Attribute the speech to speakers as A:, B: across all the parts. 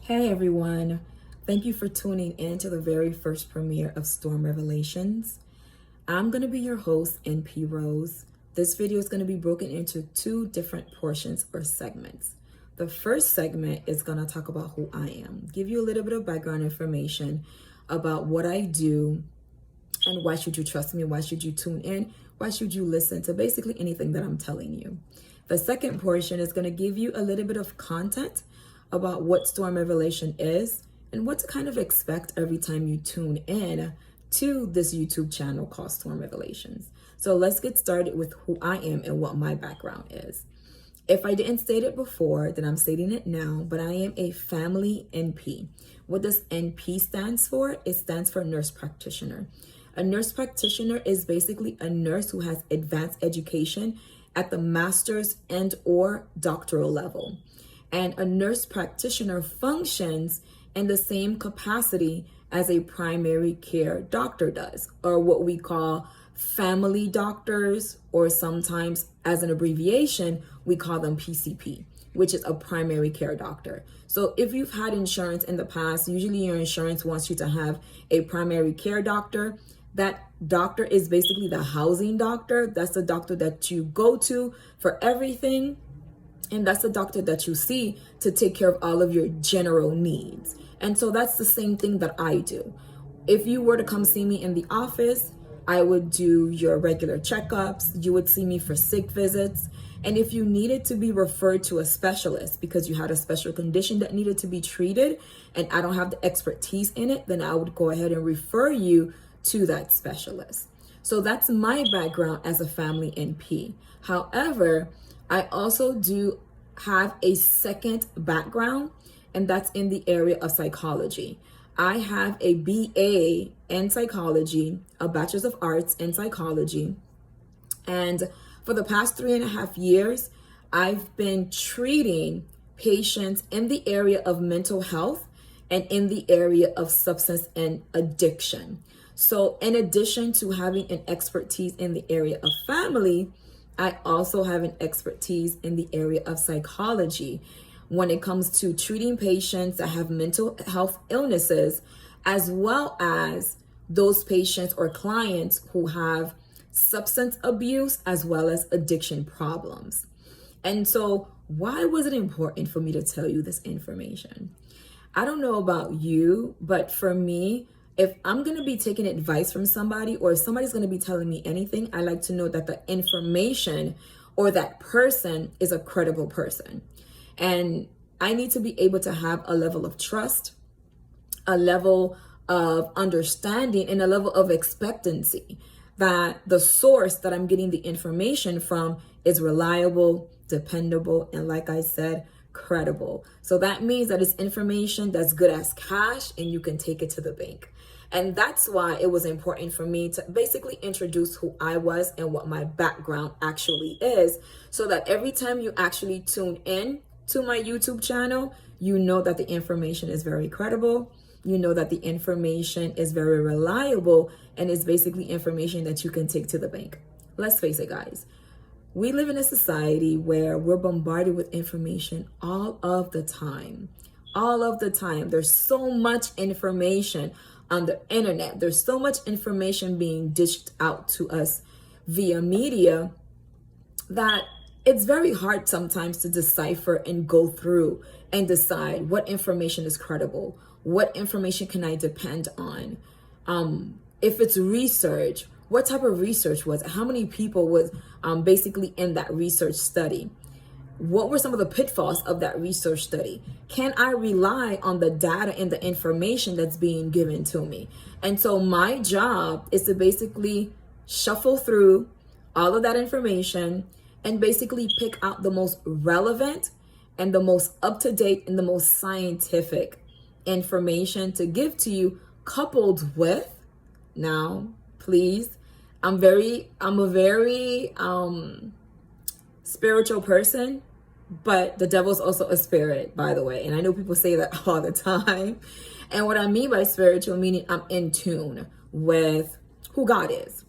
A: Hey everyone, thank you for tuning in to the very first premiere of Storm Revelations. I'm going to be your host, NP Rose. This video is going to be broken into two different portions or segments. The first segment is going to talk about who I am, give you a little bit of background information about what I do and why should you trust me, why should you tune in, why should you listen to basically anything that I'm telling you. The second portion is going to give you a little bit of content about what Storm Revelation is and what to kind of expect every time you tune in to this YouTube channel called Storm Revelations. So let's get started with who I am and what my background is. If I didn't state it before, then I'm stating it now, but I am a family NP. What does NP stands for? It stands for nurse practitioner. A nurse practitioner is basically a nurse who has advanced education at the master's and or doctoral level. And a nurse practitioner functions in the same capacity as a primary care doctor does, or what we call family doctors, or sometimes as an abbreviation, we call them PCP, which is a primary care doctor. So if you've had insurance in the past, usually your insurance wants you to have a primary care doctor. That doctor is basically the housing doctor. That's the doctor that you go to for everything. And that's the doctor that you see to take care of all of your general needs. And so that's the same thing that I do. If you were to come see me in the office, I would do your regular checkups. You would see me for sick visits. And if you needed to be referred to a specialist because you had a special condition that needed to be treated and I don't have the expertise in it, then I would go ahead and refer you to that specialist. So that's my background as a family NP. However, I also do have a second background, and that's in the area of psychology. I have a BA in psychology, a Bachelor's of Arts in psychology. And for the past 3.5 years, I've been treating patients in the area of mental health and in the area of substance and addiction. So in addition to having an expertise in the area of family, I also have an expertise in the area of psychology when it comes to treating patients that have mental health illnesses, as well as those patients or clients who have substance abuse as well as addiction problems. And so why was it important for me to tell you this information? I don't know about you, but for me, if I'm going to be taking advice from somebody or if somebody's going to be telling me anything, I like to know that the information or that person is a credible person. And I need to be able to have a level of trust, a level of understanding, and a level of expectancy that the source that I'm getting the information from is reliable, dependable, and like I said, credible. So that means that it's information that's good as cash and you can take it to the bank. And that's why it was important for me to basically introduce who I was and what my background actually is, so that every time you actually tune in to my YouTube channel, you know that the information is very credible. You know that the information is very reliable and is basically information that you can take to the bank. Let's face it, guys. We live in a society where we're bombarded with information all of the time. All of the time. There's so much information on the internet. There's so much information being dished out to us via media that it's very hard sometimes to decipher and go through and decide what information is credible, what information can I depend on. If it's research, what type of research was it? How many people was basically in that research study? What were some of the pitfalls of that research study? Can I rely on the data and the information that's being given to me? And so my job is to basically shuffle through all of that information and basically pick out the most relevant and the most up-to-date and the most scientific information to give to you, coupled with, now, please, I'm a very spiritual person, but the devil's also a spirit, by the way. And I know people say that all the time. And what I mean by spiritual, meaning I'm in tune with who God is.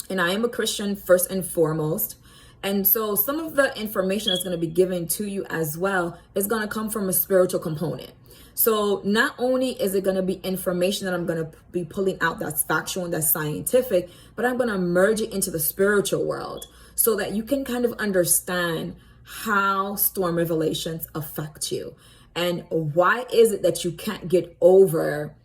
A: And I am a Christian first and foremost. And so some of the information that's going to be given to you as well is going to come from a spiritual component. So not only is it going to be information that I'm going to be pulling out that's factual and that's scientific, but I'm going to merge it into the spiritual world so that you can kind of understand how storm revelations affect you. And why is it that you can't get over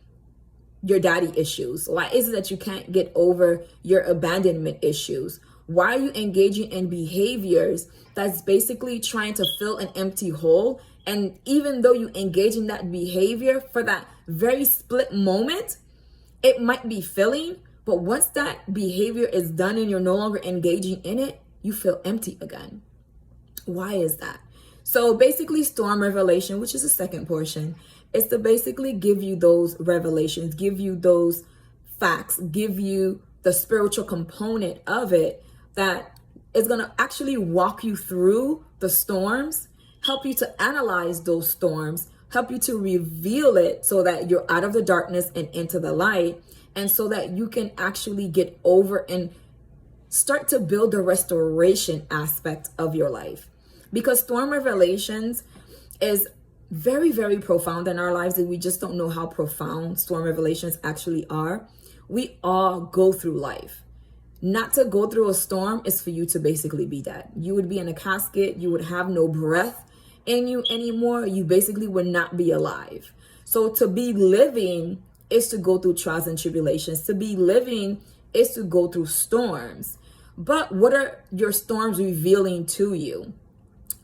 A: your daddy issues? Why is it that you can't get over your abandonment issues? Why are you engaging in behaviors that's basically trying to fill an empty hole? And even though you engage in that behavior for that very split moment, it might be filling, but once that behavior is done and you're no longer engaging in it, you feel empty again. Why is that? So basically, storm revelation, which is the second portion, is to basically give you those revelations, give you those facts, give you the spiritual component of it that is going to actually walk you through the storms, help you to analyze those storms, help you to reveal it so that you're out of the darkness and into the light, and so that you can actually get over and start to build the restoration aspect of your life. Because storm revelations is very, very profound in our lives, and we just don't know how profound storm revelations actually are. We all go through life. Not to go through a storm is for you to basically be dead. You would be in a casket. You would have no breath in you anymore. You basically would not be alive. So to be living is to go through trials and tribulations. To be living is to go through storms. But what are your storms revealing to you?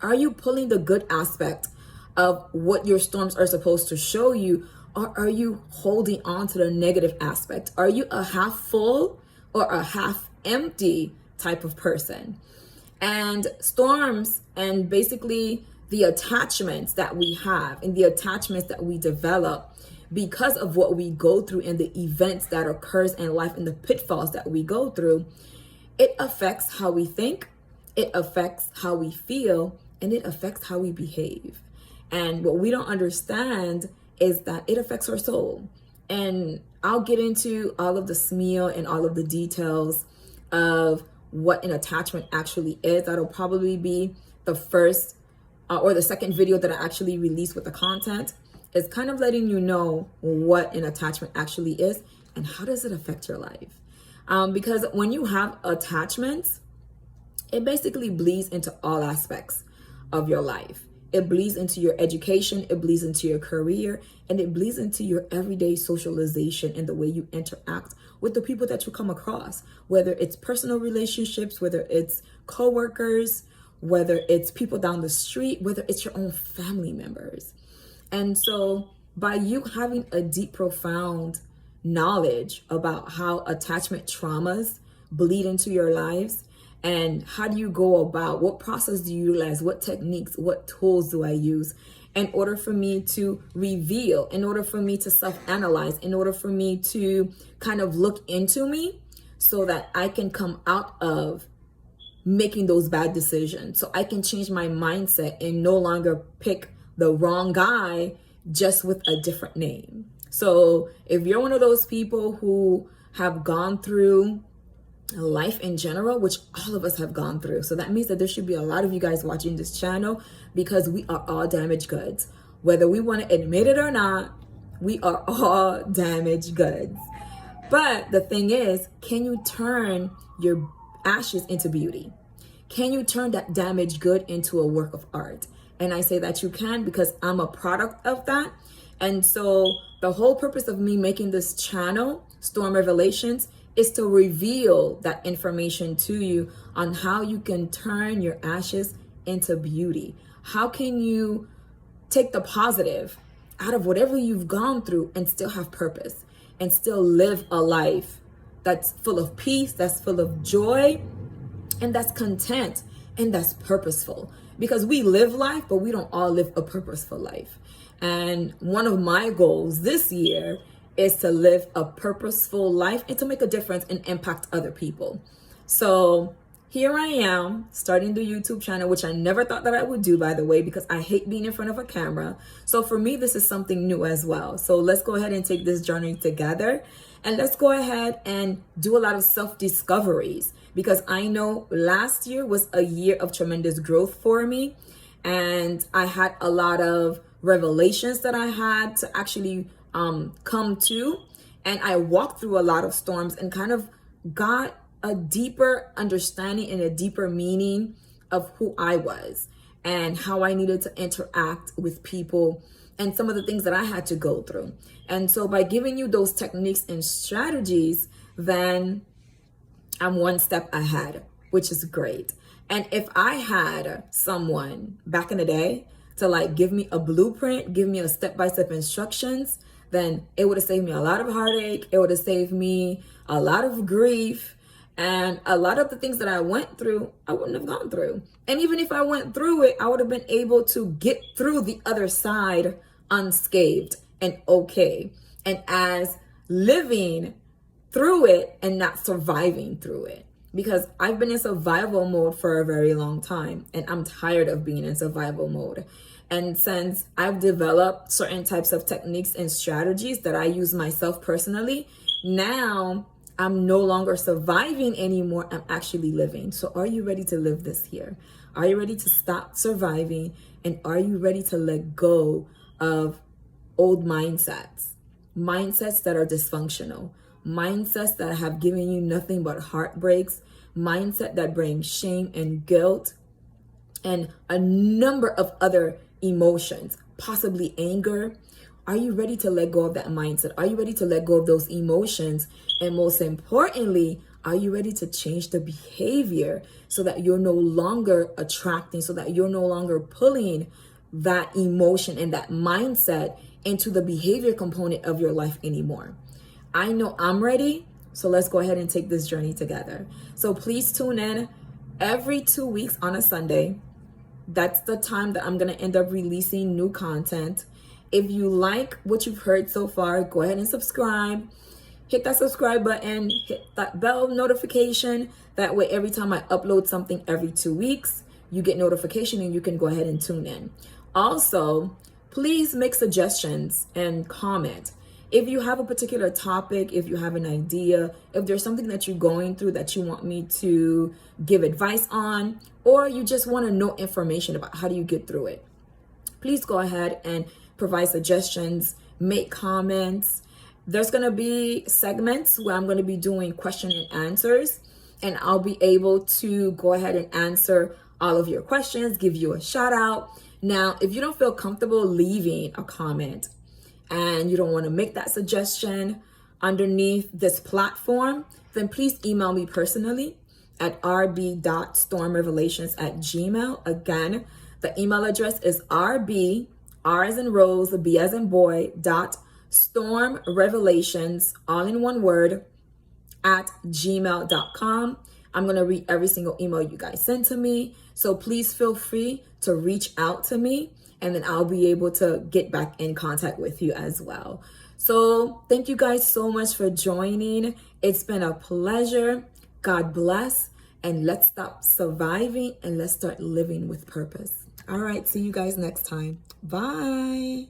A: Are you pulling the good aspect of what your storms are supposed to show you, or are you holding on to the negative aspect? Are you a half full or a half empty type of person? And storms and basically the attachments that we have and the attachments that we develop because of what we go through and the events that occurs in life and the pitfalls that we go through, it affects how we think, it affects how we feel, and it affects how we behave. And what we don't understand is that it affects our soul. And I'll get into all of the SMEO and all of the details of what an attachment actually is. That'll probably be the first or the second video that I actually release with the content. Is kind of letting you know what an attachment actually is and how does it affect your life. Because when you have attachments, it basically bleeds into all aspects of your life. It bleeds into your education, it bleeds into your career, and it bleeds into your everyday socialization and the way you interact with the people that you come across, whether it's personal relationships, whether it's coworkers, whether it's people down the street, whether it's your own family members. And so by you having a deep, profound knowledge about how attachment traumas bleed into your lives, and how do you go about, what process do you utilize, what techniques, what tools do I use in order for me to reveal, in order for me to self-analyze, in order for me to kind of look into me so that I can come out of making those bad decisions, so I can change my mindset and no longer pick the wrong guy just with a different name. So if you're one of those people who have gone through life in general, which all of us have gone through, so that means that there should be a lot of you guys watching this channel, because we are all damaged goods. Whether we want to admit it or not, we are all damaged goods. But the thing is, can you turn your ashes into beauty? Can you turn that damaged good into a work of art? And I say that you can because I'm a product of that. And so the whole purpose of me making this channel, Storm Revelations, is to reveal that information to you on how you can turn your ashes into beauty. How can you take the positive out of whatever you've gone through and still have purpose and still live a life that's full of peace, that's full of joy, and that's content, and that's purposeful. Because we live life, but we don't all live a purposeful life. And one of my goals this year is to live a purposeful life and to make a difference and impact other people. So here I am starting the YouTube channel, which I never thought that I would do, by the way, because I hate being in front of a camera. So for me, this is something new as well. So let's go ahead and take this journey together, and let's go ahead and do a lot of self-discoveries, because I know last year was a year of tremendous growth for me. And I had a lot of revelations that I had to actually come to. And I walked through a lot of storms and kind of got a deeper understanding and a deeper meaning of who I was and how I needed to interact with people and some of the things that I had to go through. And so by giving you those techniques and strategies, then I'm one step ahead, which is great. And if I had someone back in the day to like give me a blueprint, give me a step-by-step instructions, then it would have saved me a lot of heartache. It would have saved me a lot of grief, and a lot of the things that I went through, I wouldn't have gone through. And even if I went through it, I would have been able to get through the other side unscathed and okay. And as living through it and not surviving through it, because I've been in survival mode for a very long time and I'm tired of being in survival mode. And since I've developed certain types of techniques and strategies that I use myself personally, now I'm no longer surviving anymore. I'm actually living. So are you ready to live this here? Are you ready to stop surviving? And are you ready to let go of old mindsets? Mindsets that are dysfunctional, mindsets that have given you nothing but heartbreaks, mindset that brings shame and guilt and a number of other emotions, possibly anger. Are you ready to let go of that mindset? Are you ready to let go of those emotions? And most importantly, are you ready to change the behavior so that you're no longer attracting, so that you're no longer pulling that emotion and that mindset into the behavior component of your life anymore? I know I'm ready, so let's go ahead and take this journey together. So please tune in every 2 weeks on a Sunday. That's the time that I'm going to end up releasing new content. If you like what you've heard so far, go ahead and subscribe. Hit that subscribe button, hit that bell notification. That way, every time I upload something every 2 weeks, you get notification and you can go ahead and tune in. Also, please make suggestions and comment. If you have a particular topic, if you have an idea, if there's something that you're going through that you want me to give advice on, or you just want to know information about how do you get through it, please go ahead and provide suggestions, make comments. There's going to be segments where I'm going to be doing question and answers, and I'll be able to go ahead and answer all of your questions, give you a shout out. Now, if you don't feel comfortable leaving a comment and you don't want to make that suggestion underneath this platform, then please email me personally at rb.stormrevelations@gmail. Again, the email address is rb, R as in Rose, B as in boy, .stormrevelations, all in one word, at gmail.com. I'm going to read every single email you guys send to me. So please feel free to reach out to me, and then I'll be able to get back in contact with you as well. So thank you guys so much for joining. It's been a pleasure. God bless. And let's stop surviving and let's start living with purpose. All right. See you guys next time. Bye.